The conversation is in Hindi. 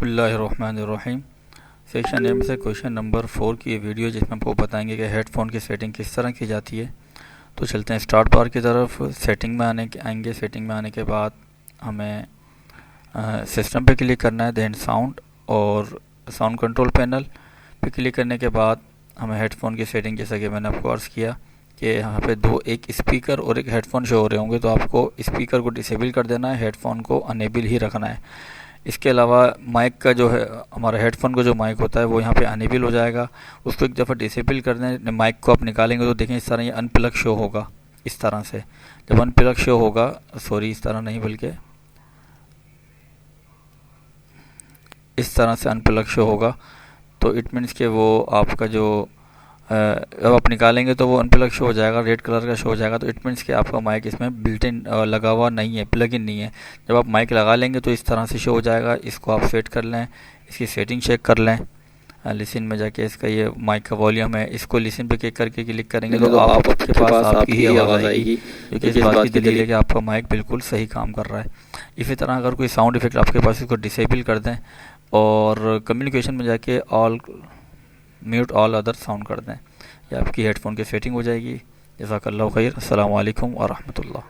बिस्मिल्लाहिर्रहमानिर्रहीम। सेक्शन ए में से क्वेश्चन नंबर 4 की ये वीडियो जिसमें आपको बताएंगे कि हेडफोन की सेटिंग किस तरह की जाती है। तो चलते हैं स्टार्ट बार की तरफ। सेटिंग में आएंगे। सेटिंग में आने के बाद हमें सिस्टम पे क्लिक करना है, देन साउंड और साउंड कंट्रोल पैनल पे क्लिक करने के बाद हमें हेडफोन की सेटिंग, जैसा कि मैंने आपको अर्ज़ किया कि यहाँ पे एक स्पीकर और एक हेडफोन शो हो रहे होंगे, तो आपको स्पीकर को डिसेबल कर देना है, हेडफोन को अनेबल ही रखना है। इसके अलावा माइक का जो है, हमारा हेडफोन का जो माइक होता है वो यहाँ पे अनेबल हो जाएगा। उसको एक दफ़ा डिसेबल कर दें। माइक को आप निकालेंगे तो देखें इस तरह ये अनप्लग शो होगा। इस तरह से जब अनप्लग शो होगा, सॉरी इस तरह नहीं बल्कि इस तरह से अनप्लग शो होगा, तो इट मीन्स कि वो आपका जो जब आप निकालेंगे तो वो अनप्लग शो हो जाएगा, रेड कलर का शो हो जाएगा। तो इट मीन्स कि आपका माइक इसमें बिल्ट इन लगा हुआ नहीं है, प्लग इन नहीं है। जब आप माइक लगा लेंगे तो इस तरह से शो हो जाएगा। इसको आप सेट कर लें, इसकी सेटिंग चेक कर लें। लिसन में जाके इसका ये माइक का वॉल्यूम है, इसको लिसन पे क्लिक करेंगे तो आपके पास आपकी ही आवाज़ आएगी, क्योंकि इस बात की दलील है कि आपका माइक बिल्कुल सही काम कर रहा है। इसी तरह अगर कोई साउंड इफेक्ट आपके पास, इसको डिसेबल कर दें और कम्युनिकेशन में जाके म्यूट ऑल अदर साउंड कर दें, ये आपकी हेडफोन की सेटिंग हो जाएगी। जज़ाकल्लाहु खैर। अस्सलामु अलैकुम व रहमतुल्लाह।